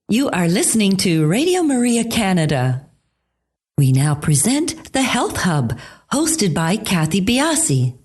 You are listening to Radio Maria Canada. We now present the Health Hub, hosted by Kathy Biasi.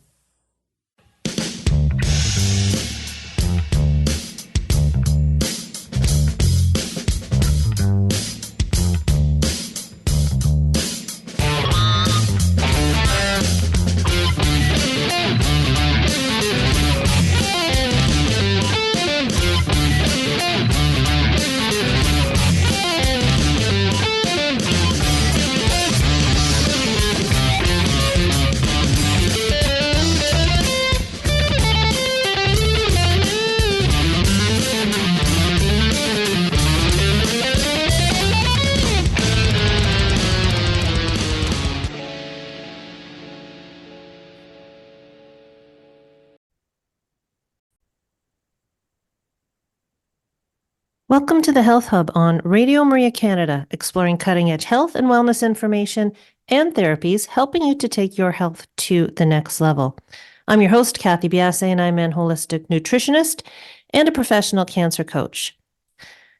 Welcome to the Health Hub on Radio Maria Canada, exploring cutting-edge health and wellness information and therapies, helping you to take your health to the next level. I'm your host, Kathy Biasi, and I'm an holistic nutritionist and a professional cancer coach.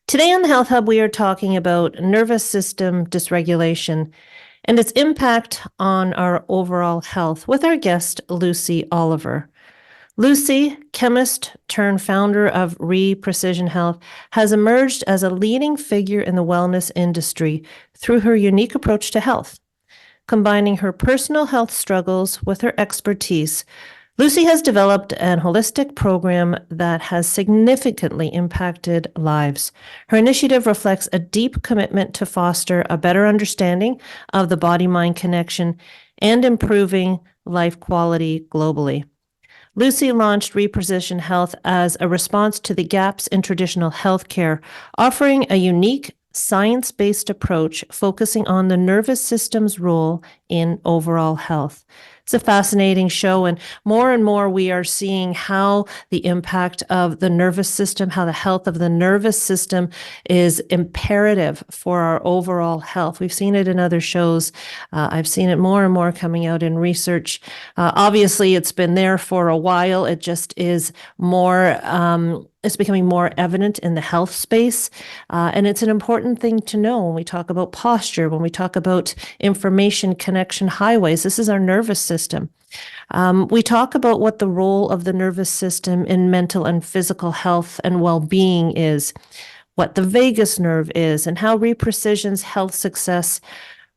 Today on the Health Hub, we are talking about nervous system dysregulation and its impact on our overall health with our guest, Lucy Oliver. Lucy, chemist-turned-founder of Precision Health, has emerged as a leading figure in the wellness industry through her unique approach to health. Combining her personal health struggles with her expertise, Lucy has developed an holistic program that has significantly impacted lives. Her initiative reflects a deep commitment to foster a better understanding of the body-mind connection and improving life quality globally. Lucy launched Precision Health as a response to the gaps in traditional healthcare, offering a unique science-based approach focusing on the nervous system's role in overall health. It's a fascinating show, and more we are seeing how the impact of the nervous system, how the health of the nervous system is imperative for our overall health. We've seen it in other shows. I've seen it more and more coming out in research. Obviously, it's been there for a while. It just is more it's becoming more evident in the health space. And it's an important thing to know when we talk about posture, when we talk about information connection highways. This is our nervous system. We talk about what the role of the nervous system in mental and physical health and well-being is, what the vagus nerve is, and how Precision's health success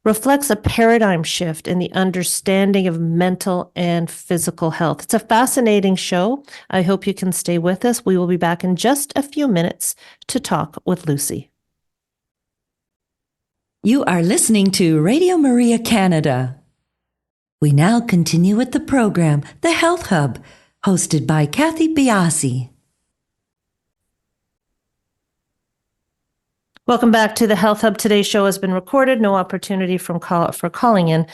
reflects a paradigm shift in the understanding of mental and physical health. It's a fascinating show. I hope you can stay with us. We will be back in just a few minutes to talk with Lucy. You are listening to Radio Maria Canada. We now continue with the program, The Health Hub, hosted by Kathy Biasi. Welcome back to the Health Hub. Today's show has been recorded. No opportunity for calling in.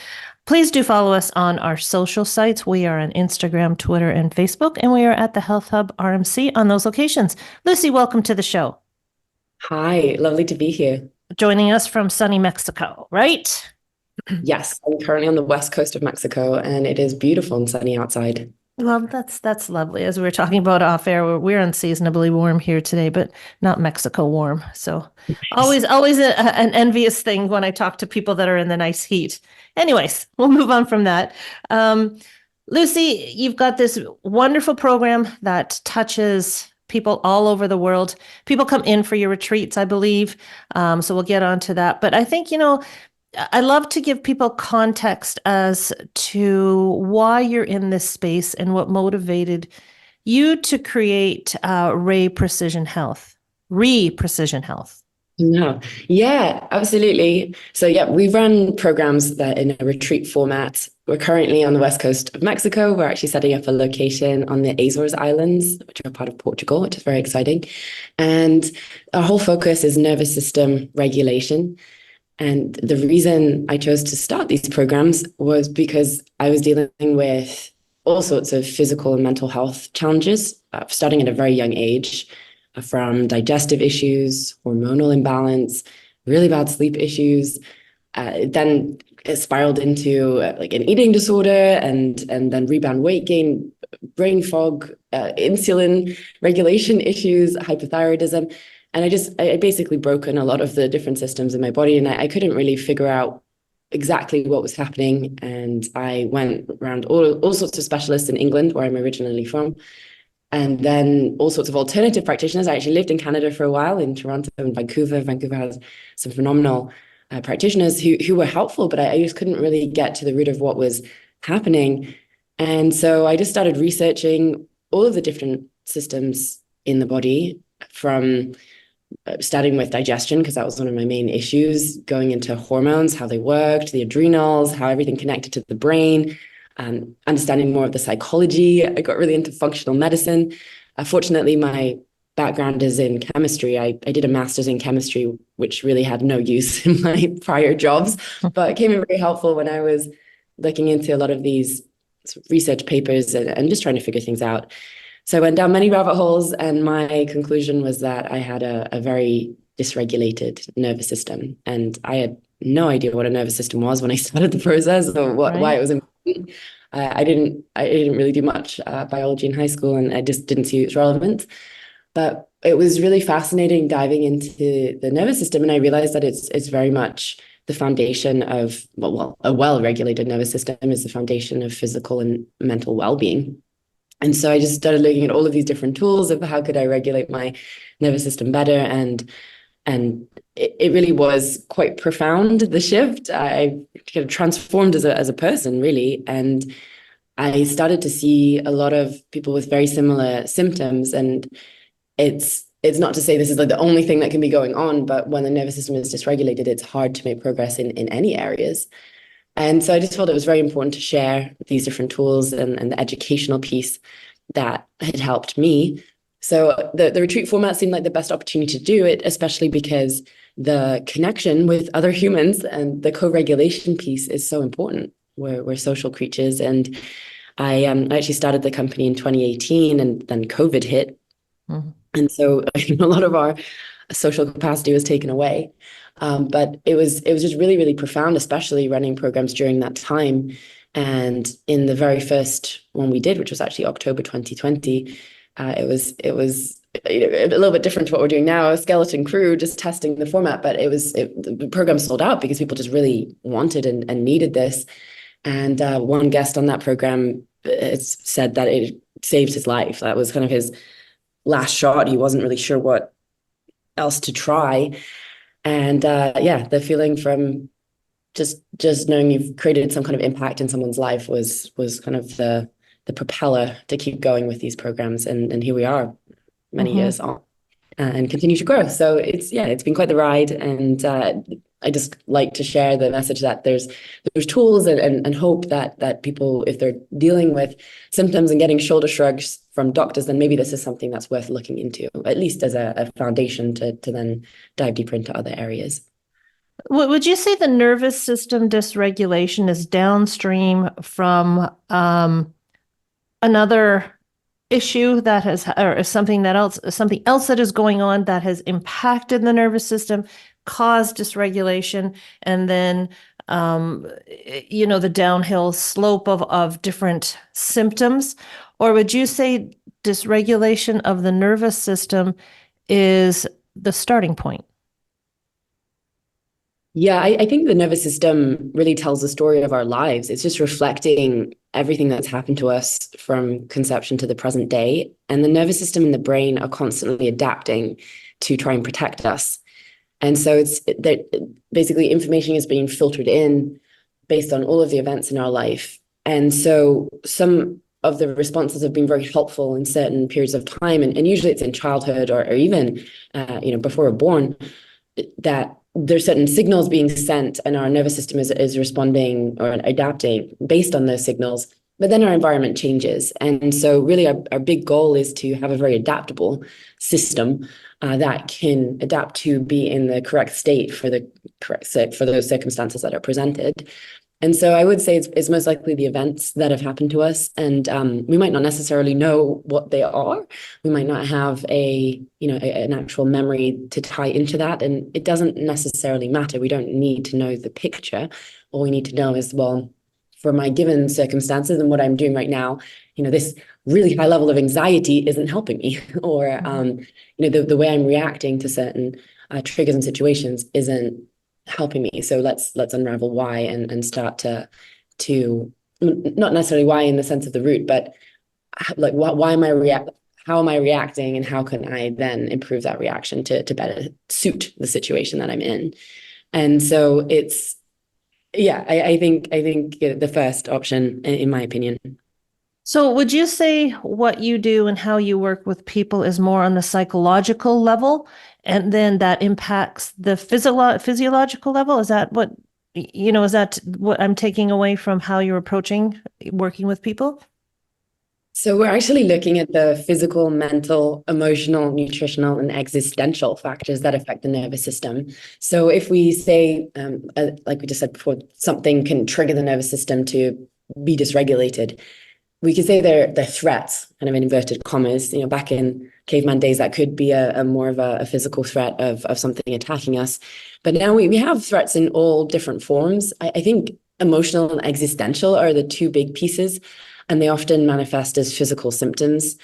Please do follow us on our social sites. We are on Instagram, Twitter, and Facebook, and we are at the Health Hub RMC on those locations. Lucy, welcome to the show. Hi, lovely to be here. Joining us from sunny Mexico, right? Yes, I'm currently on the west coast of Mexico, and it is beautiful and sunny outside. Well, that's lovely. As we were talking about off air, we're unseasonably warm here today, but not Mexico warm. So nice. always an envious thing when I talk to people that are in the nice heat. Anyways, we'll move on from that. Lucy, you've got this wonderful program that touches people all over the world. People come in for your retreats, I believe. So we'll get on to that. But I think, I love to give people context as to why you're in this space and what motivated you to create Precision Health. Precision Health. No. Yeah, absolutely. So we run programs that in a retreat format. We're currently on the west coast of Mexico. We're actually setting up a location on the Azores Islands, which are part of Portugal, which is very exciting. And our whole focus is nervous system regulation. And the reason I chose to start these programs was because I was dealing with all sorts of physical and mental health challenges, starting at a very young age, from digestive issues, hormonal imbalance, really bad sleep issues. Then it spiraled into like an eating disorder and then rebound weight gain, brain fog, insulin regulation issues, hypothyroidism. And I basically broken a lot of the different systems in my body, and I couldn't really figure out exactly what was happening. And I went around all sorts of specialists in England, where I'm originally from, and then all sorts of alternative practitioners. I actually lived in Canada for a while, in Toronto and Vancouver. Vancouver has some phenomenal practitioners who were helpful, but I just couldn't really get to the root of what was happening. And so I just started researching all of the different systems in the body, from starting with digestion, because that was one of my main issues, going into hormones, how they worked, the adrenals, how everything connected to the brain, understanding more of the psychology. I got really into functional medicine. Fortunately, my background is in chemistry. I did a master's in chemistry, which really had no use in my prior jobs, but it came in very helpful when I was looking into a lot of these research papers and just trying to figure things out. So I went down many rabbit holes, and my conclusion was that I had a very dysregulated nervous system. And I had no idea what a nervous system was when I started the process, or why it was important. I didn't really do much biology in high school, and I just didn't see its relevance. But it was really fascinating diving into the nervous system, and I realized that it's very much the foundation of, well, a well-regulated nervous system is the foundation of physical and mental well-being. And so I just started looking at all of these different tools of how could I regulate my nervous system better. And it really was quite profound, the shift. I kind of transformed as a person, really. And I started to see a lot of people with very similar symptoms. And it's not to say this is like the only thing that can be going on, but when the nervous system is dysregulated, it's hard to make progress in any areas. And so I just felt it was very important to share these different tools and the educational piece that had helped me. So the retreat format seemed like the best opportunity to do it, especially because the connection with other humans and the co-regulation piece is so important. We're social creatures. And I actually started the company in 2018, and then COVID hit. Mm-hmm. And so a lot of our social capacity was taken away. But it was just really, really profound, especially running programs during that time. And in the very first one we did, which was actually October 2020, it was a little bit different to what we're doing now, a skeleton crew just testing the format. But the program sold out because people just really wanted and needed this. And one guest on that program said that it saved his life. That was kind of his last shot. He wasn't really sure what else to try. And the feeling from just knowing you've created some kind of impact in someone's life was kind of the propeller to keep going with these programs. And here we are many years on and continue to grow. So it's been quite the ride. And I just like to share the message that there's tools and hope that people, if they're dealing with symptoms and getting shoulder shrugs from doctors, then maybe this is something that's worth looking into, at least as a foundation to then dive deeper into other areas. Would you say the nervous system dysregulation is downstream from another issue that has, or something else that is going on that has impacted the nervous system, caused dysregulation, and then the downhill slope of different symptoms? Or would you say dysregulation of the nervous system is the starting point? Yeah, I think the nervous system really tells the story of our lives. It's just reflecting everything that's happened to us from conception to the present day. And the nervous system and the brain are constantly adapting to try and protect us. And so it's that basically information is being filtered in based on all of the events in our life. And so some of the responses have been very helpful in certain periods of time. And usually it's in childhood or even, before we're born, that there's certain signals being sent and our nervous system is responding or adapting based on those signals. But then our environment changes. And so really our big goal is to have a very adaptable system that can adapt to be in the correct state for those circumstances that are presented. And so I would say it's most likely the events that have happened to us. And we might not necessarily know what they are. We might not have an actual memory to tie into that. And it doesn't necessarily matter. We don't need to know the picture. All we need to know is, well, for my given circumstances and what I'm doing right now, this really high level of anxiety isn't helping me, or the way I'm reacting to certain triggers and situations isn't helping me. So let's unravel why and start to not necessarily why in the sense of the root, but like why am I how am I reacting, and how can I then improve that reaction to better suit the situation that I'm in. And so it's I think the first option, in my opinion. So would you say what you do and how you work with people is more on the psychological level, and then that impacts the physiological level? Is that what, is that what I'm taking away from how you're approaching working with people? So we're actually looking at the physical, mental, emotional, nutritional, and existential factors that affect the nervous system. So if we say, like we just said before, something can trigger the nervous system to be dysregulated, we could say they're threats, kind of in inverted commas. Back in caveman days, that could be a more of a physical threat of something attacking us. But now we have threats in all different forms. I think emotional and existential are the two big pieces, and they often manifest as physical symptoms.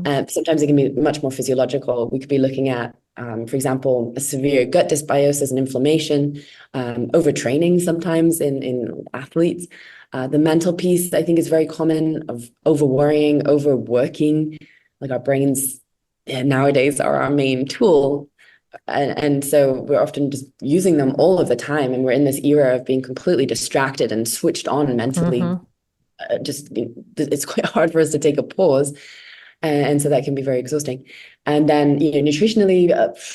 Sometimes it can be much more physiological. We could be looking at, for example, a severe gut dysbiosis and inflammation, overtraining sometimes in athletes. The mental piece, I think, is very common, of over-worrying, overworking. Like our brains nowadays are our main tool. And so we're often just using them all of the time. And we're in this era of being completely distracted and switched on mentally. It's quite hard for us to take a pause. And so that can be very exhausting. And then, nutritionally,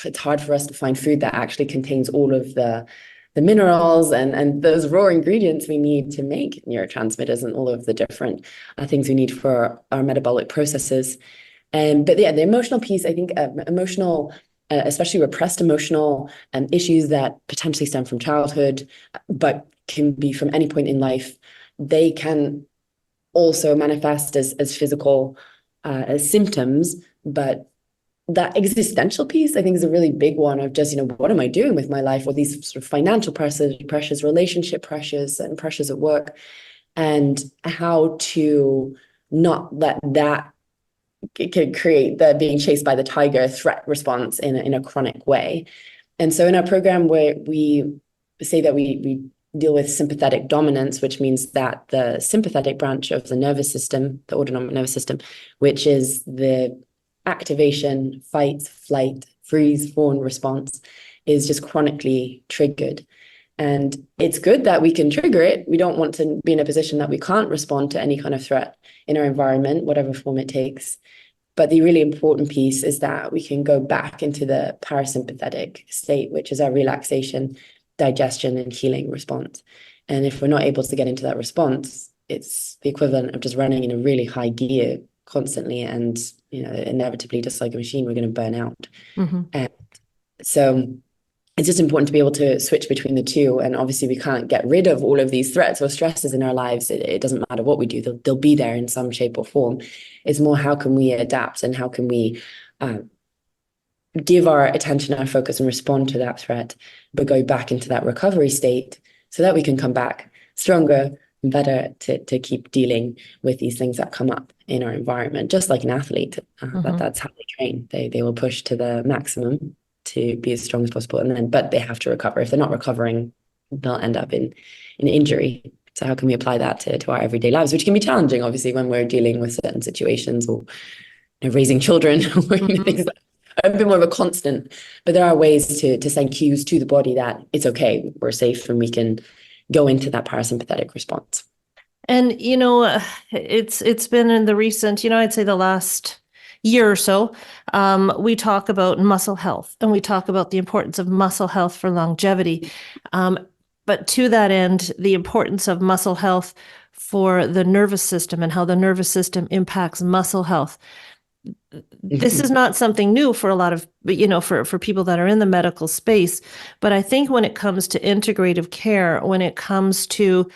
it's hard for us to find food that actually contains all of the minerals and those raw ingredients we need to make neurotransmitters and all of the different things we need for our metabolic processes. But yeah, the emotional piece, I think, emotional, especially repressed emotional issues that potentially stem from childhood, but can be from any point in life, they can also manifest as physical as symptoms. But that existential piece, I think, is a really big one of just, what am I doing with my life? Or these sort of financial pressures, relationship pressures, and pressures at work, and how to not let that could create the being chased by the tiger threat response in a chronic way. And so in our program, where we say that we deal with sympathetic dominance, which means that the sympathetic branch of the nervous system, the autonomic nervous system, which is the activation, fight, flight, freeze, fawn response, is just chronically triggered. And it's good that we can trigger it. We don't want to be in a position that we can't respond to any kind of threat in our environment, whatever form it takes. But the really important piece is that we can go back into the parasympathetic state, which is our relaxation, digestion, and healing response. And if we're not able to get into that response, it's the equivalent of just running in a really high gear constantly, and inevitably, just like a machine, we're going to burn out. And so it's just important to be able to switch between the two. And obviously we can't get rid of all of these threats or stresses in our lives. It doesn't matter what we do, they'll be there in some shape or form. It's more, how can we adapt, and how can we give our attention, our focus, and respond to that threat, but go back into that recovery state so that we can come back stronger and better to keep dealing with these things that come up in our environment. Just like an athlete, that's how they train. They will push to the maximum to be as strong as possible, but they have to recover. If they're not recovering, they'll end up in injury. So how can we apply that to our everyday lives, which can be challenging, obviously, when we're dealing with certain situations, or raising children, or things that are a bit more of a constant. But there are ways to send cues to the body that it's okay, we're safe, and we can go into that parasympathetic response. And it's been in the recent, I'd say the last year or so, we talk about muscle health, and we talk about the importance of muscle health for longevity. But to that end, the importance of muscle health for the nervous system, and how the nervous system impacts muscle health. This is not something new for a lot of, for people that are in the medical space. But I think when it comes to integrative care, when it comes to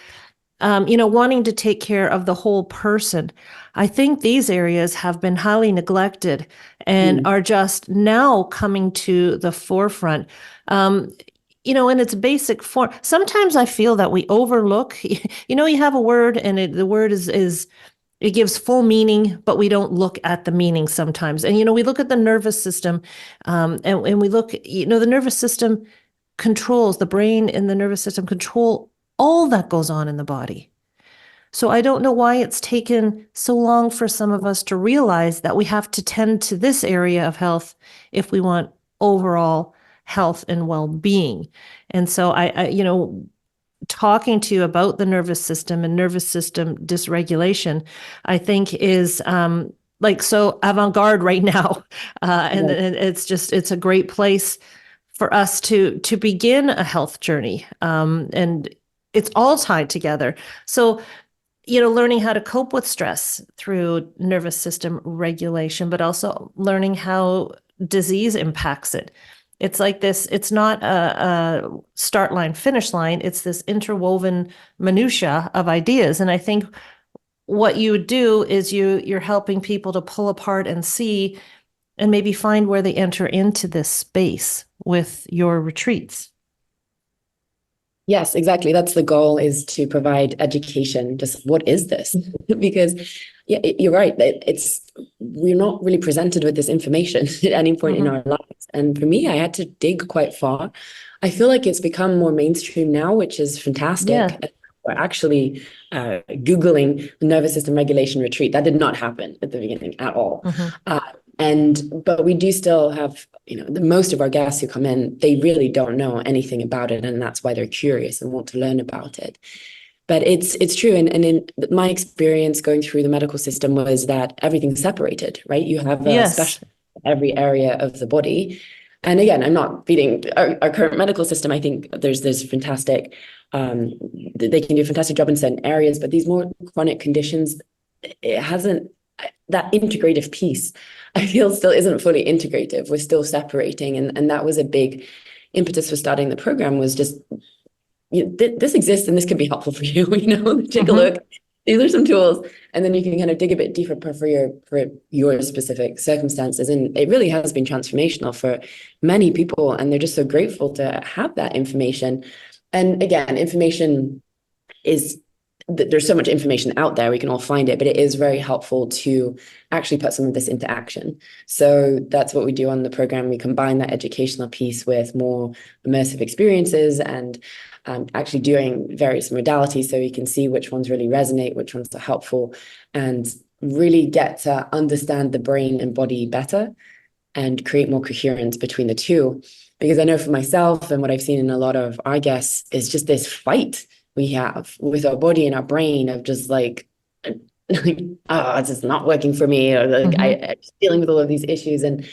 wanting to take care of the whole person, I think these areas have been highly neglected and are just now coming to the forefront. In its basic form. Sometimes I feel that we overlook, you have a word, and the word is it gives full meaning, but we don't look at the meaning sometimes. And, we look at the nervous system, and we look, the nervous system controls, the brain and the nervous system control all that goes on in the body. So I don't know why it's taken so long for some of us to realize that we have to tend to this area of health if we want overall health and well-being. And so I talking to you about the nervous system and nervous system dysregulation, I think is like so avant-garde right now. And it's a great place for us to begin a health journey. And it's all tied together. So, learning how to cope with stress through nervous system regulation, but also learning how disease impacts it. It's like this, it's not a start line, finish line. It's this interwoven minutia of ideas. And I think what you would do is you're helping people to pull apart and see and maybe find where they enter into this space with your retreats. Yes, exactly. That's the goal, is to provide education. Just what is this? Because you're right. We're not really presented with this information at any point in our lives. And for me, I had to dig quite far. I feel like it's become more mainstream now, which is fantastic. Yeah. We're actually Googling the nervous system regulation retreat. That did not happen at the beginning at all. But we do still have, most of our guests who come in, they really don't know anything about it. And that's why they're curious and want to learn about it. But it's true. And in my experience going through the medical system was that everything's separated, right? You have a specialist in every area of the body. And again, I'm not beating our current medical system. I think there's fantastic, they can do a fantastic job in certain areas, but these more chronic conditions, it hasn't, that integrative piece, I feel, still isn't fully integrative. We're still separating. And that was a big impetus for starting the program, was just, this exists and this could be helpful for you, take a look. These are some tools, and then you can kind of dig a bit deeper for your specific circumstances. And it really has been transformational for many people, and they're just so grateful to have that information. And again, information is, there's so much information out there, we can all find it, but it is very helpful to actually put some of this into action. So that's what we do on the program. We combine that educational piece with more immersive experiences and actually doing various modalities, so you can see which ones really resonate, which ones are helpful, and really get to understand the brain and body better and create more coherence between the two. Because I know for myself, and what I've seen in a lot of our guests, is just this fight we have with our body and our brain of just like, it's just not working for me, or like I'm dealing with all of these issues. And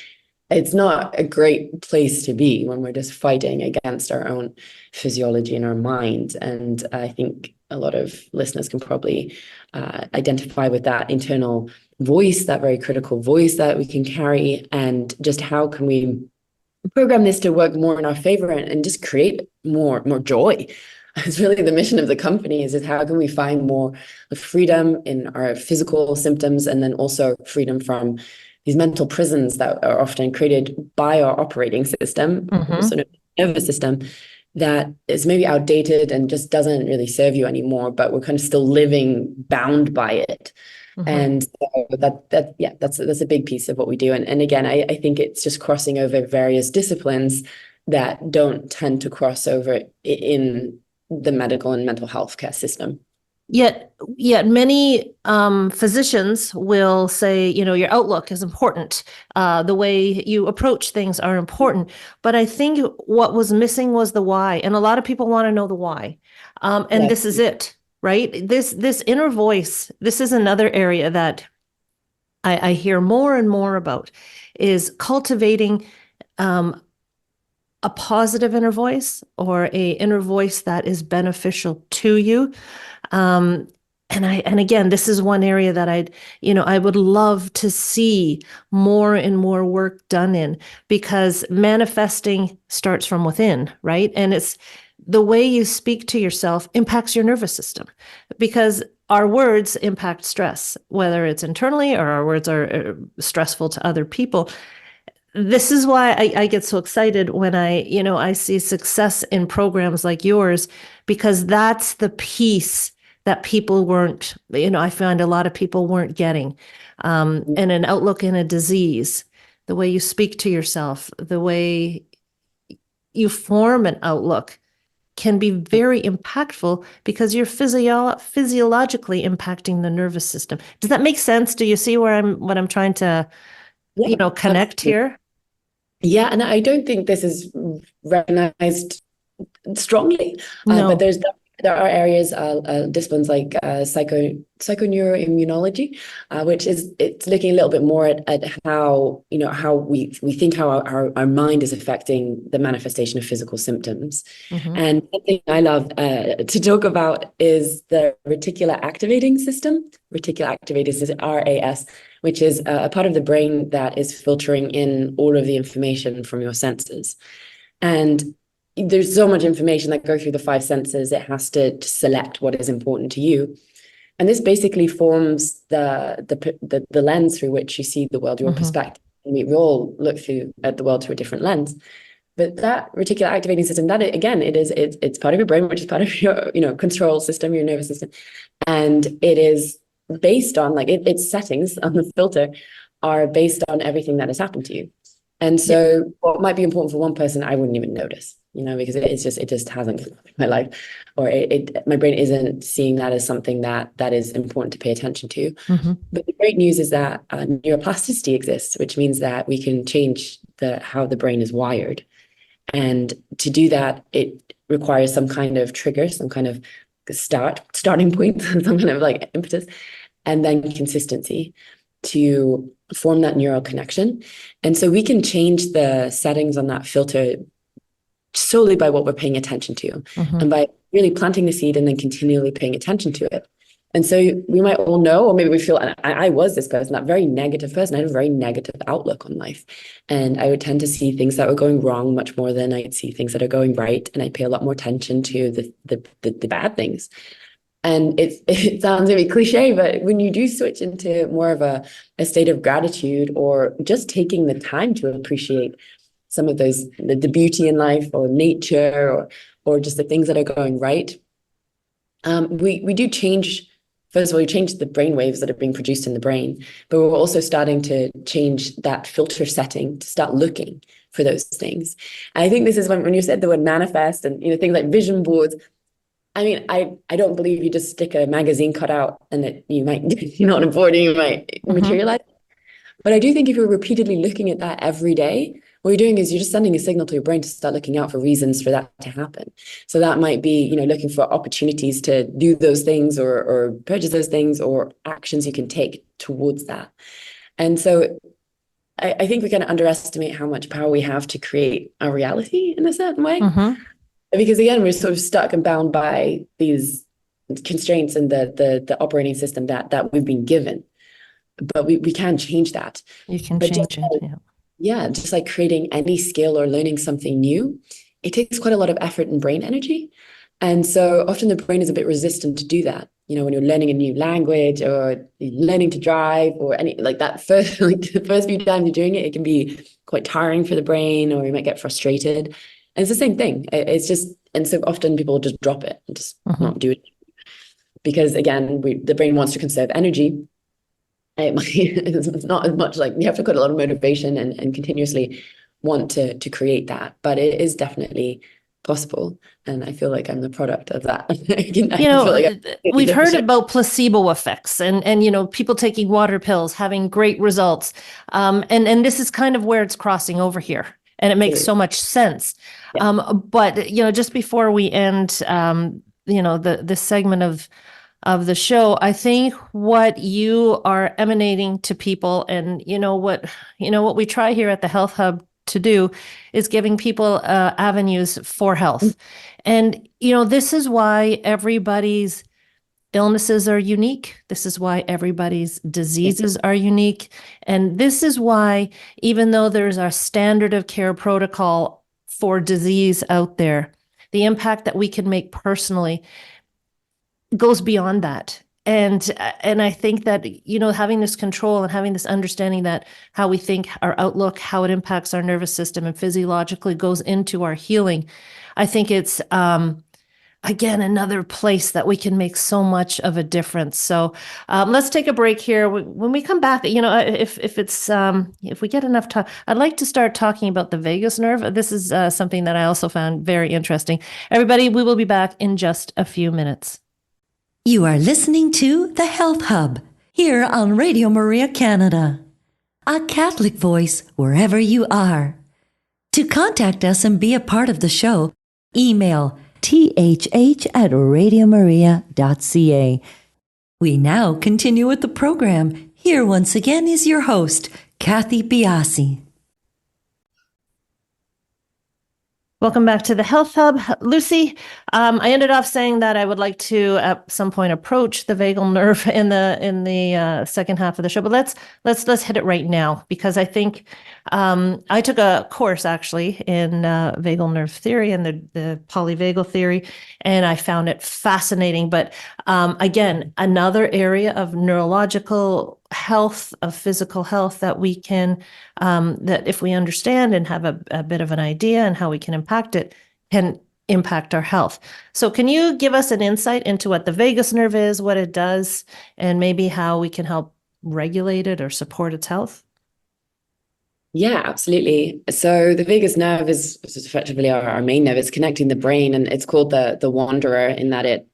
it's not a great place to be when we're just fighting against our own physiology and our mind. And I think a lot of listeners can probably identify with that internal voice, that very critical voice that we can carry, and just how can we program this to work more in our favor and just create more joy. It's really the mission of the company, is how can we find more freedom in our physical symptoms, and then also freedom from these mental prisons that are often created by our operating system, also known as nervous system, that is maybe outdated and just doesn't really serve you anymore, but we're kind of still living bound by it. And so that's a big piece of what we do. And again, I think it's just crossing over various disciplines that don't tend to cross over in the medical and mental health care system. Yet many physicians will say, your outlook is important. The way you approach things are important. But I think what was missing was the why. And a lot of people want to know the why. And this is it, right? This inner voice, this is another area that I hear more and more about, is cultivating a positive inner voice, or a inner voice that is beneficial to you. And again, this is one area that I would love to see more and more work done in, because manifesting starts from within, right? And it's the way you speak to yourself impacts your nervous system, because our words impact stress, whether it's internally or our words are stressful to other people. This is why I get so excited when I see success in programs like yours, because that's the piece that people weren't, I find a lot of people weren't getting, and an outlook in a disease, the way you speak to yourself, the way you form an outlook can be very impactful because you're physiologically impacting the nervous system. Does that make sense? Do you see what I'm trying to, connect here? Yeah, and I don't think this is recognized strongly, but No. there are areas, disciplines like psychoneuroimmunology, which it's looking a little bit more at how how we think how our mind is affecting the manifestation of physical symptoms. Mm-hmm. And something I love to talk about is the reticular activating system. Reticular activating system, RAS, which is a part of the brain that is filtering in all of the information from your senses. And there's so much information that goes through the five senses. It has to select what is important to you. And this basically forms the lens through which you see the world, your perspective. And we all look at the world through a different lens. But that reticular activating system, it's part of your brain, which is part of your control system, your nervous system. And it is based on its settings on the filter are based on everything that has happened to you. And so what might be important for one person, I wouldn't even notice, because it just hasn't come up in my life, or my brain isn't seeing that as something that is important to pay attention to. Mm-hmm. But the great news is that neuroplasticity exists, which means that we can change how the brain is wired. And to do that, it requires some kind of trigger, some kind of starting point, some kind of impetus, and then consistency to form that neural connection. And so we can change the settings on that filter solely by what we're paying attention to, and by really planting the seed and then continually paying attention to it. And so we might all know, or maybe we feel, and I was this person, that very negative person. I had a very negative outlook on life. And I would tend to see things that were going wrong much more than I'd see things that are going right. And I'd pay a lot more attention to the bad things. And it sounds maybe cliche, but when you do switch into more of a state of gratitude, or just taking the time to appreciate some of those, the beauty in life or nature, or just the things that are going right, we do change. First of all, you change the brain waves that are being produced in the brain, but we're also starting to change that filter setting to start looking for those things. And I think this is when you said the word manifest and things like vision boards. I mean, I don't believe you just stick a magazine cutout and that you might, on a board and you might materialize. But I do think if you're repeatedly looking at that every day, what you're doing is you're just sending a signal to your brain to start looking out for reasons for that to happen. So that might be, looking for opportunities to do those things, or purchase those things, or actions you can take towards that. And so I think we kind of underestimate how much power we have to create our reality in a certain way. Because again, we're sort of stuck and bound by these constraints and the operating system that we've been given. But we can change that. You can change it. Yeah, just like creating any skill or learning something new, it takes quite a lot of effort and brain energy. And so often the brain is a bit resistant to do that. When you're learning a new language, or learning to drive, or any that the first few times you're doing it, it can be quite tiring for the brain, or you might get frustrated. And it's the same thing. It's just, and so often people just drop it and just not do it. Because again, the brain wants to conserve energy. It's not as much you have to put a lot of motivation and continuously want to create that. But it is definitely possible. And I feel like I'm the product of that. We've heard about placebo effects and people taking water pills, having great results. And this is kind of where it's crossing over here. And it makes so much sense. But, just before we end, this segment of the show, I think what you are emanating to people, and what we try here at the Health Hub to do is giving people avenues for health. And, this is why everybody's illnesses are unique. This is why everybody's diseases are unique. And this is why, even though there's a standard of care protocol for disease out there, the impact that we can make personally goes beyond that. And I think that, having this control and having this understanding that how we think, our outlook, how it impacts our nervous system and physiologically goes into our healing, I think it's again, another place that we can make so much of a difference. So let's take a break here. When we come back, if we get enough time, I'd like to start talking about the vagus nerve. This is something that I also found very interesting. Everybody, we will be back in just a few minutes. You are listening to The Health Hub here on Radio Maria Canada, a Catholic voice wherever you are. To contact us and be a part of the show, email thh@radiomaria.ca. We now continue with the program. Here once again is your host, Kathy Biasi. Welcome back to the Health Hub. Lucy, I ended off saying that I would like to at some point approach the vagal nerve in the second half of the show, but let's hit it right now, because I think I took a course actually in vagal nerve theory and the polyvagal theory, and I found it fascinating. But again, another area of neurological health, of physical health that we can, that if we understand and have a bit of an idea and how we can impact it, can impact our health. So can you give us an insight into what the vagus nerve is, what it does, and maybe how we can help regulate it or support its health? Yeah, absolutely. So the vagus nerve is effectively our main nerve. It's connecting the brain, and it's called the wanderer in that it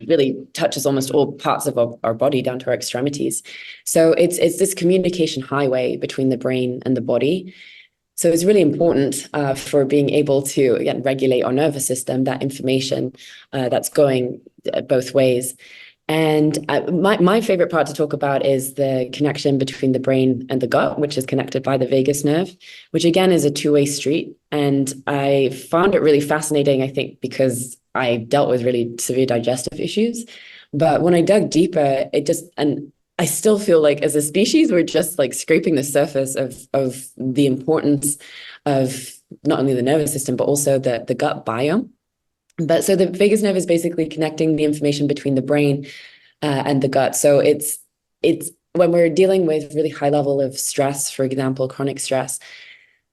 really touches almost all parts of our body down to our extremities. So it's this communication highway between the brain and the body. So it's really important for being able to, again, regulate our nervous system, that information that's going both ways. And my favorite part to talk about is the connection between the brain and the gut, which is connected by the vagus nerve, which again is a two-way street. And I found it really fascinating, I think, because I dealt with really severe digestive issues. But when I dug deeper, and I still feel like as a species, we're just like scraping the surface of the importance of not only the nervous system, but also the gut biome. But so the vagus nerve is basically connecting the information between the brain and the gut. So it's when we're dealing with really high level of stress, for example, chronic stress,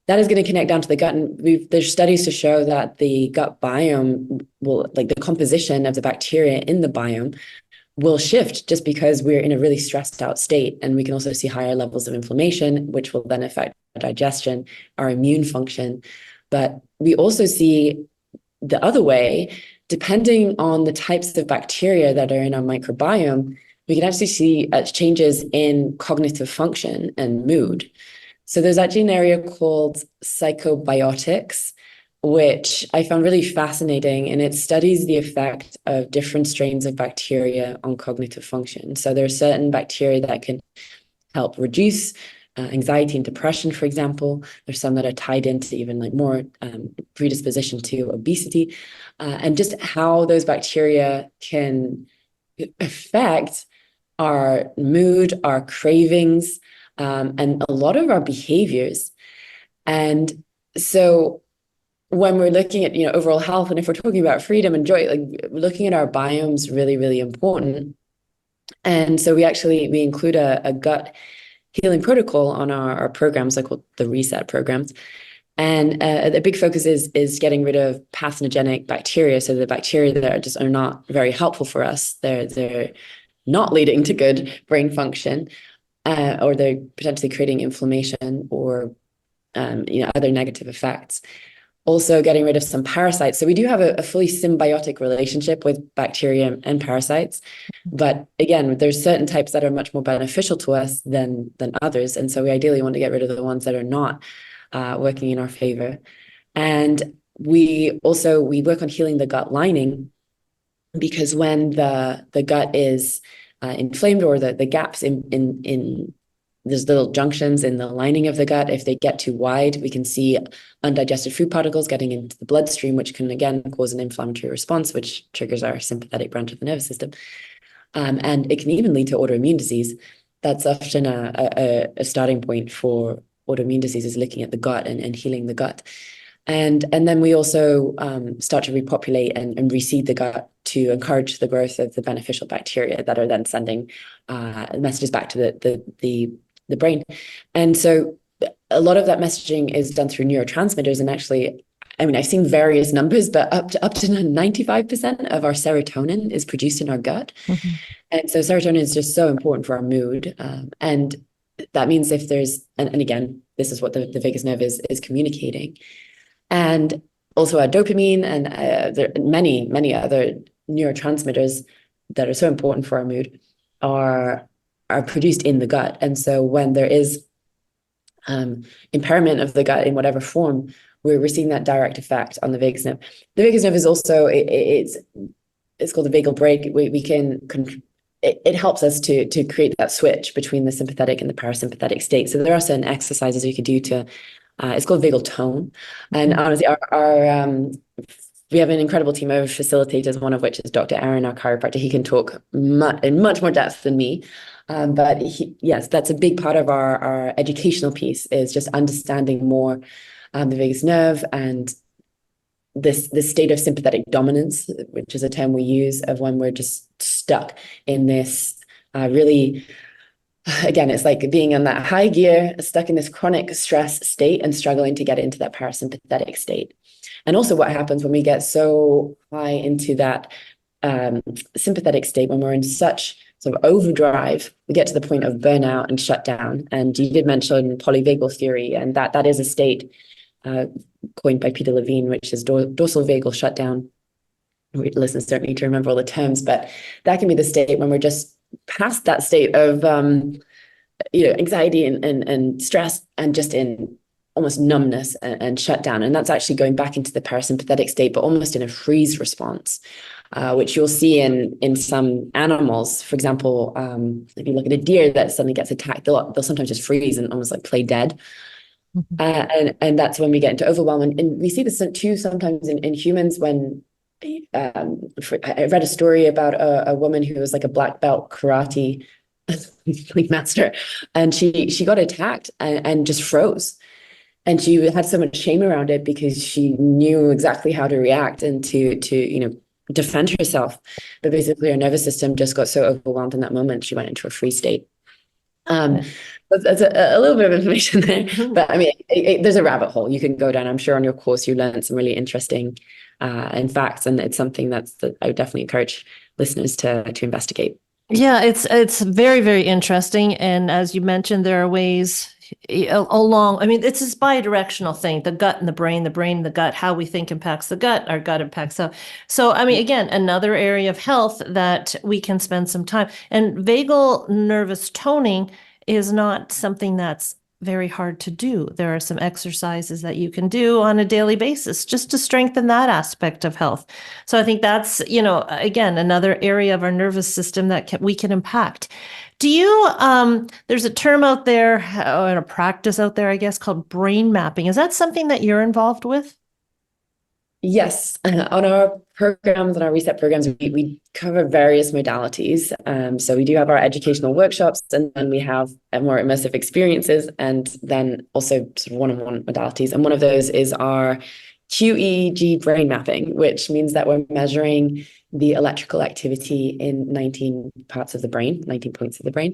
that is going to connect down to the gut. And there's studies to show that the gut biome will, like the composition of the bacteria in the biome, will shift just because we're in a really stressed out state. And we can also see higher levels of inflammation, which will then affect our digestion, our immune function. But we also see the other way, depending on the types of bacteria that are in our microbiome, we can actually see changes in cognitive function and mood. So there's actually an area called psychobiotics, which I found really fascinating, and it studies the effect of different strains of bacteria on cognitive function. So there are certain bacteria that can help reduce anxiety and depression, for example. There's some that are tied into even like more predisposition to obesity, and just how those bacteria can affect our mood, our cravings, and a lot of our behaviors. And so when we're looking at, overall health, and if we're talking about freedom and joy, like looking at our biome is really, really important. And so we include a gut healing protocol on our programs, like called the Reset programs. And the big focus is getting rid of pathogenic bacteria. So the bacteria that are not very helpful for us. They're not leading to good brain function, or they're potentially creating inflammation or other negative effects. Also getting rid of some parasites. So we do have a fully symbiotic relationship with bacteria and parasites. But again, there's certain types that are much more beneficial to us than others. And so we ideally want to get rid of the ones that are not working in our favor. And we work on healing the gut lining, because when the gut is inflamed, or the gaps in there's little junctions in the lining of the gut, if they get too wide, we can see undigested food particles getting into the bloodstream, which can again cause an inflammatory response, which triggers our sympathetic branch of the nervous system. And it can even lead to autoimmune disease. That's often a starting point for autoimmune diseases, looking at the gut and healing the gut. And then we also start to repopulate and reseed the gut to encourage the growth of the beneficial bacteria that are then sending messages back to the brain. And so a lot of that messaging is done through neurotransmitters. And actually, I mean, I've seen various numbers, but up to 95% of our serotonin is produced in our gut. Mhm. And so serotonin is just so important for our mood. And that means if there's, and again, this is what the vagus nerve is communicating. And also our dopamine and there are many other neurotransmitters that are so important for our mood are produced in the gut. And so when there is impairment of the gut in whatever form, we're seeing that direct effect on the vagus nerve. The vagus nerve is also it's called the vagal brake. We can it helps us to create that switch between the sympathetic and the parasympathetic state. So there are certain exercises we could do to it's called vagal tone. And honestly, we have an incredible team of facilitators, one of which is Dr. Aaron, our chiropractor. He can talk in much more depth than me. But yes, that's a big part of our educational piece, is just understanding more the vagus nerve and this state of sympathetic dominance, which is a term we use of when we're just stuck in this really, again, it's like being in that high gear, stuck in this chronic stress state and struggling to get into that parasympathetic state. And also what happens when we get so high into that sympathetic state, when we're in such sort of overdrive, we get to the point of burnout and shutdown. And you did mention polyvagal theory, and that is a state coined by Peter Levine, which is dorsal vagal shutdown. Listeners don't need to remember all the terms, but that can be the state when we're just past that state of anxiety and stress, and just in almost numbness and shutdown. And that's actually going back into the parasympathetic state, but almost in a freeze response, which you'll see in some animals. For example, if you look at a deer that suddenly gets attacked, they'll sometimes just freeze and almost like play dead. And that's when we get into overwhelm. And we see this too sometimes in humans when I read a story about a woman who was like a black belt karate master, and she got attacked and just froze. And she had so much shame around it because she knew exactly how to react and to defend herself. But basically her nervous system just got so overwhelmed in that moment, she went into a freeze state. That's a little bit of information there, but I mean, there's a rabbit hole you can go down. I'm sure on your course you learned some really interesting facts, and it's something that I would definitely encourage listeners to investigate. Yeah, it's very, very interesting. And as you mentioned, there are ways along, I mean, it's this bi-directional thing, the gut and the brain and the gut, how we think impacts the gut, our gut impacts. So, I mean, again, another area of health that we can spend some time. And vagal nervous toning is not something that's very hard to do. There are some exercises that you can do on a daily basis just to strengthen that aspect of health. So I think that's, again, another area of our nervous system that we can impact. Do you, there's a term out there, and a practice out there, I guess, called brain mapping. Is that something that you're involved with? Yes, on our programs, on our reset programs, we cover various modalities. So we do have our educational workshops, and then we have more immersive experiences, and then also sort of one-on-one modalities. And one of those is our QEEG brain mapping, which means that we're measuring the electrical activity in 19 parts of the brain, 19 points of the brain.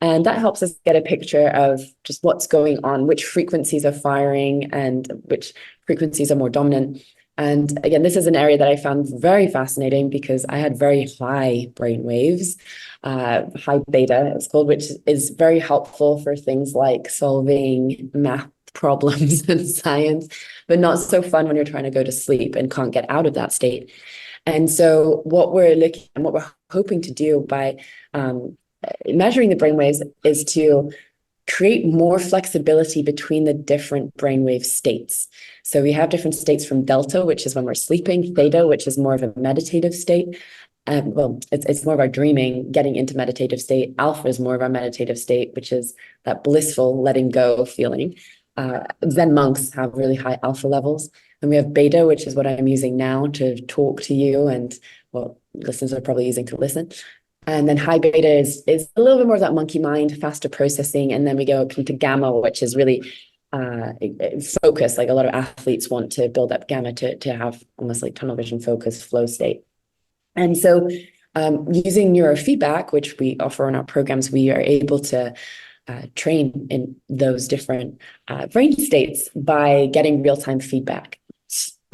And that helps us get a picture of just what's going on, which frequencies are firing and which frequencies are more dominant. And again, this is an area that I found very fascinating because I had very high brain waves, high beta, it's called, which is very helpful for things like solving math problems and science, but not so fun when you're trying to go to sleep and can't get out of that state. And so what we're hoping to do by measuring the brain waves is to create more flexibility between the different brainwave states. So we have different states from delta, which is when we're sleeping, theta, which is more of a meditative state. It's more of our dreaming, getting into meditative state. Alpha is more of our meditative state, which is that blissful letting go feeling. Zen monks have really high alpha levels. And we have beta, which is what I'm using now to talk to you, and what listeners are probably using to listen. And then high beta is a little bit more of that monkey mind, faster processing. And then we go up into gamma, which is really focus. Like a lot of athletes want to build up gamma to have almost like tunnel vision focus flow state. And so using neurofeedback, which we offer in our programs, we are able to train in those different brain states by getting real-time feedback.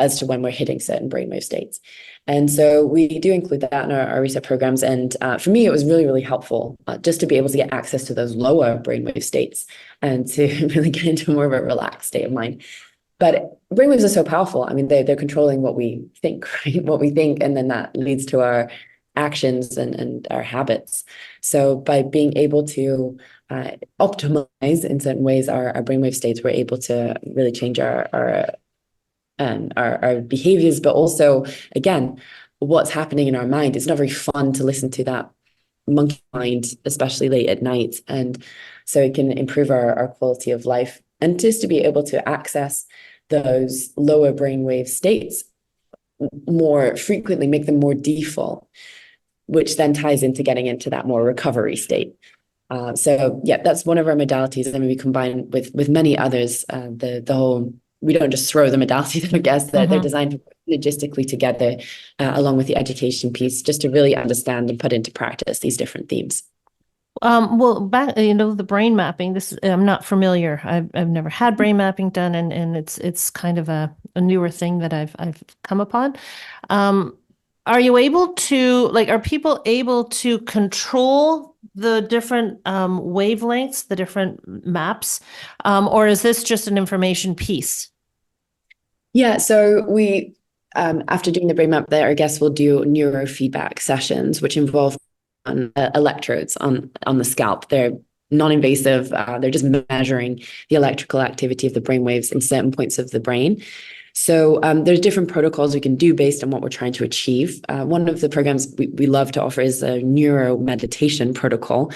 as to when we're hitting certain brainwave states. And so we do include that in our research programs. And for me, it was really, really helpful just to be able to get access to those lower brainwave states and to really get into more of a relaxed state of mind. But brainwaves are so powerful. I mean, they're controlling what we think, right? What we think, and then that leads to our actions and our habits. So by being able to optimize in certain ways our brainwave states, we're able to really change our behaviors, but also, again, what's happening in our mind. It's not very fun to listen to that monkey mind, especially late at night. And so it can improve our quality of life. And just to be able to access those lower brainwave states more frequently, make them more default, which then ties into getting into that more recovery state. So yeah, that's one of our modalities. I mean, we combine with many others. The whole, we don't just throw the modalities, I guess, they're designed logistically together, along with the education piece, just to really understand and put into practice these different themes. Well, back, the brain mapping, this, I'm not familiar. I've never had brain mapping done, and it's kind of a newer thing that I've come upon. Are you able to, are people able to control the different wavelengths, the different maps, or is this just an information piece? Yeah, so we, after doing the brain map there, I guess we'll do neurofeedback sessions, which involve electrodes on the scalp. They're non-invasive. They're just measuring the electrical activity of the brain waves in certain points of the brain. So there's different protocols we can do based on what we're trying to achieve. One of the programs we love to offer is a neuro meditation protocol.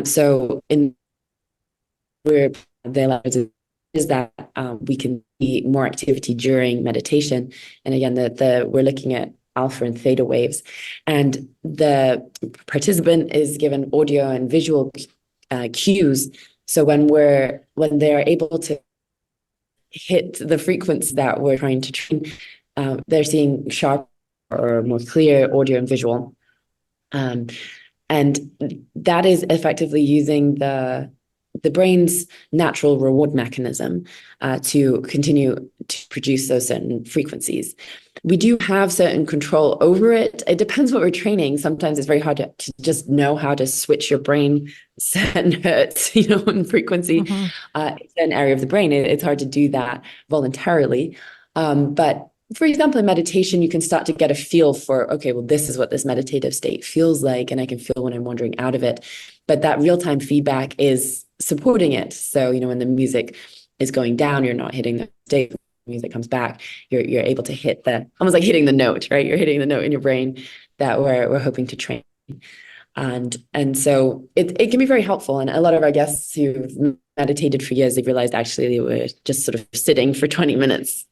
So in where the electrodes is that we can see more activity during meditation. And again, we're looking at alpha and theta waves, and the participant is given audio and visual cues. So when they're able to hit the frequency that we're trying to train, they're seeing sharp or more clear audio and visual. And that is effectively using the brain's natural reward mechanism to continue to produce those certain frequencies. We do have certain control over it. It depends what we're training. Sometimes it's very hard to just know how to switch your brain certain hertz, and frequency in an area of the brain. It's hard to do that voluntarily. But for example, in meditation, you can start to get a feel for, okay, well, this is what this meditative state feels like, and I can feel when I'm wandering out of it. But that real-time feedback is supporting it. So, when the music is going down, you're not hitting the state. Music comes back, you're able to hit almost like hitting the note, right? You're hitting the note in your brain that we're hoping to train. And so it can be very helpful. And a lot of our guests who've meditated for years, they've realized actually they were just sort of sitting for 20 minutes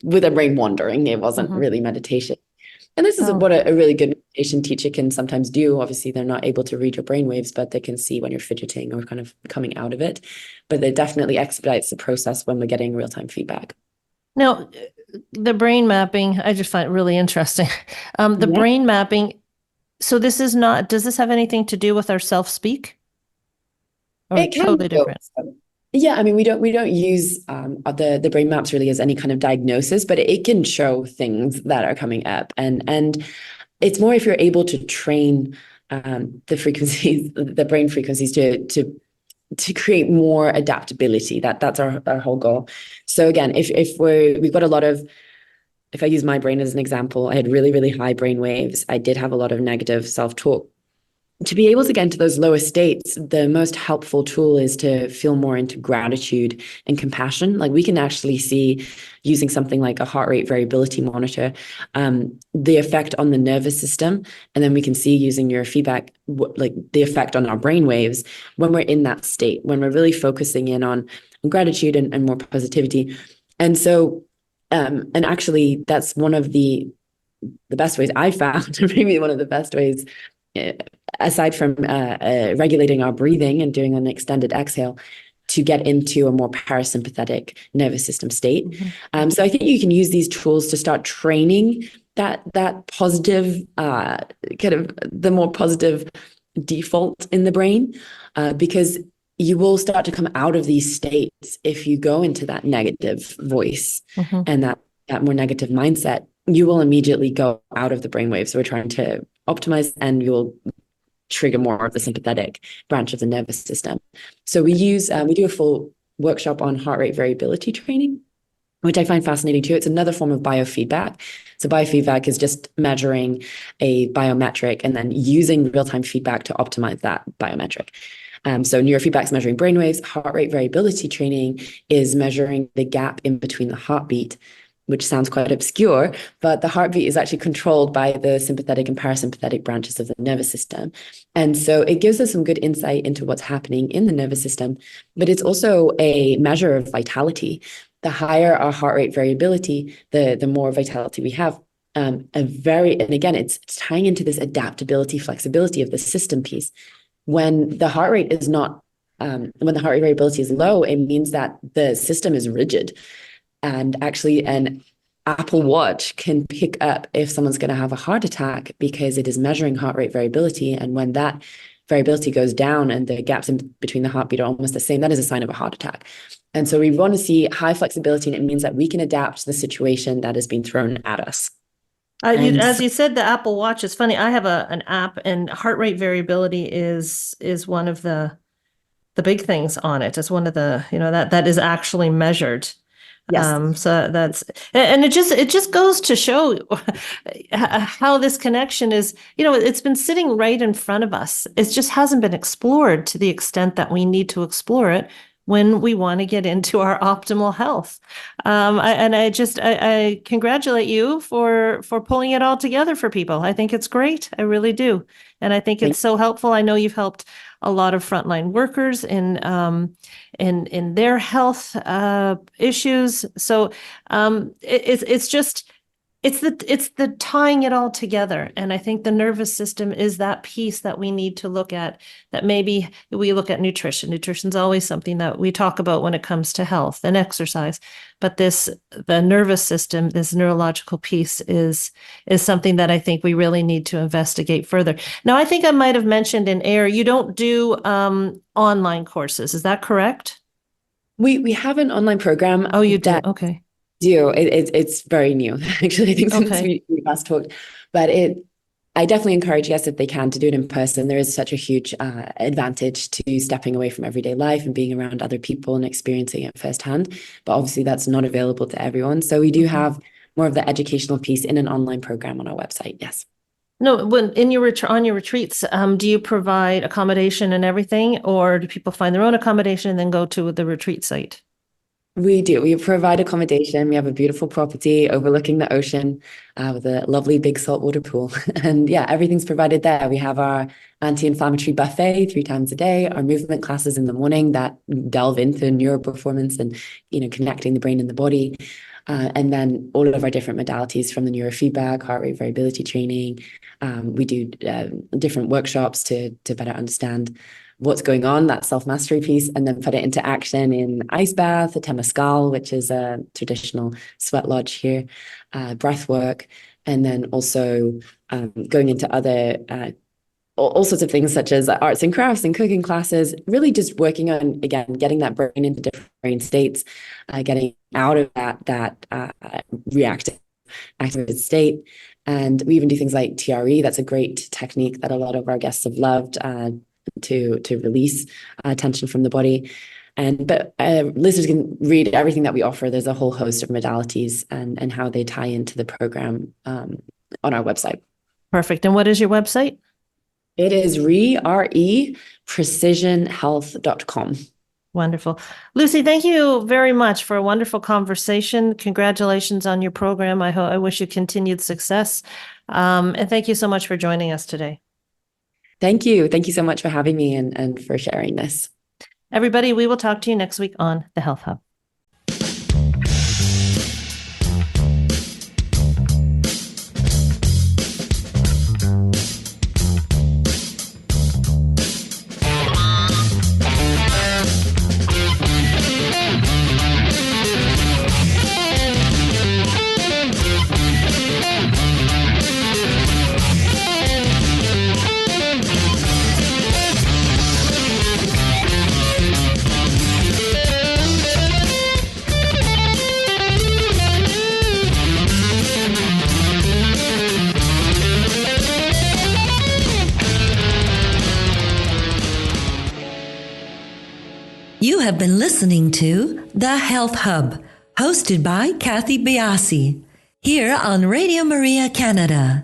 with their brain wandering. It wasn't really meditation. And this is what a really good meditation teacher can sometimes do. Obviously, they're not able to read your brain waves, but they can see when you're fidgeting or kind of coming out of it. But it definitely expedites the process when we're getting real-time feedback. Now, the brain mapping, I just find it really interesting. Brain mapping, so this is not, does this have anything to do with our self-speak? Or it can totally different? Yeah, I mean, we don't use the brain maps really as any kind of diagnosis, but it can show things that are coming up, and it's more if you're able to train the frequencies, the brain frequencies to create more adaptability. That's our whole goal. So again, we've got a lot of, if I use my brain as an example, I had really, really high brain waves. I did have a lot of negative self-talk. To be able to get into those lower states, the most helpful tool is to feel more into gratitude and compassion. Like we can actually see, using something like a heart rate variability monitor, the effect on the nervous system. And then we can see, using neurofeedback, like the effect on our brain waves when we're in that state, when we're really focusing in on gratitude and more positivity. And so, and actually that's one of the best ways I found, maybe one of the best ways, aside from regulating our breathing and doing an extended exhale, to get into a more parasympathetic nervous system state. So I think you can use these tools to start training that positive, kind of the more positive default in the brain, because you will start to come out of these states if you go into that negative voice and that that more negative mindset, you will immediately go out of the brainwave. So we're trying to optimize, and you'll trigger more of the sympathetic branch of the nervous system. So we do a full workshop on heart rate variability training, which I find fascinating too. It's another form of biofeedback. So biofeedback is just measuring a biometric and then using real-time feedback to optimize that biometric. So neurofeedback is measuring brainwaves. Heart rate variability training is measuring the gap in between the heartbeat, which sounds quite obscure, but the heartbeat is actually controlled by the sympathetic and parasympathetic branches of the nervous system. And so it gives us some good insight into what's happening in the nervous system, but it's also a measure of vitality. The higher our heart rate variability, the more vitality we have. And again, it's tying into this adaptability, flexibility of the system piece. When the heart rate is not, when the heart rate variability is low, it means that the system is rigid. And actually, an Apple Watch can pick up if someone's going to have a heart attack because it is measuring heart rate variability. And when that variability goes down and the gaps in between the heartbeat are almost the same, that is a sign of a heart attack. And so we want to see high flexibility, and it means that we can adapt to the situation that has been thrown at us. As you said, the Apple Watch is funny. I have an app, and heart rate variability is one of the big things on it. It's one of the, that is actually measured. Yes. So that's, and it just goes to show how this connection is, it's been sitting right in front of us. It just hasn't been explored to the extent that we need to explore it when we want to get into our optimal health. I congratulate you for pulling it all together for people. I think it's great. I really do. And I think it's so helpful. I know you've helped a lot of frontline workers in their health issues. So it's the tying it all together. And I think the nervous system is that piece that we need to look at, that maybe we look at nutrition. Nutrition's always something that we talk about when it comes to health and exercise. But the nervous system, this neurological piece is something that I think we really need to investigate further. Now, I think I might have mentioned in air, you don't do online courses. Is that correct? We have an online program. Oh, you do? Okay. It's very new, actually. I think since we last talked, but I definitely encourage guests, if they can, to do it in person. There is such a huge advantage to stepping away from everyday life and being around other people and experiencing it firsthand. But obviously, that's not available to everyone. So we do have more of the educational piece in an online program on our website. Yes. No, when on your retreats, do you provide accommodation and everything, or do people find their own accommodation and then go to the retreat site? We do. We provide accommodation. We have a beautiful property overlooking the ocean with a lovely big saltwater pool. And yeah, everything's provided there. We have our anti-inflammatory buffet 3 times a day, our movement classes in the morning that delve into neuroperformance and, connecting the brain and the body. And then all of our different modalities, from the neurofeedback, heart rate variability training. We do different workshops to better understand what's going on, that self-mastery piece, and then put it into action in ice bath, a temescal, which is a traditional sweat lodge here, breath work, and then also going into other all sorts of things such as arts and crafts and cooking classes, really just working on, again, getting that brain into different brain states, getting out of that reactive activated state. And we even do things like TRE. That's a great technique that a lot of our guests have loved, to release tension from the body. But listeners can read everything that we offer. There's a whole host of modalities and how they tie into the program on our website. Perfect. And what is your website? It is precisionhealth.com. Wonderful. Lucy, thank you very much for a wonderful conversation. Congratulations on your program. I wish you continued success. And thank you so much for joining us today. Thank you. Thank you so much for having me and for sharing this. Everybody, we will talk to you next week on the Health Hub. have been listening to The Health Hub, hosted by Kathy Biasi, here on Radio Maria Canada.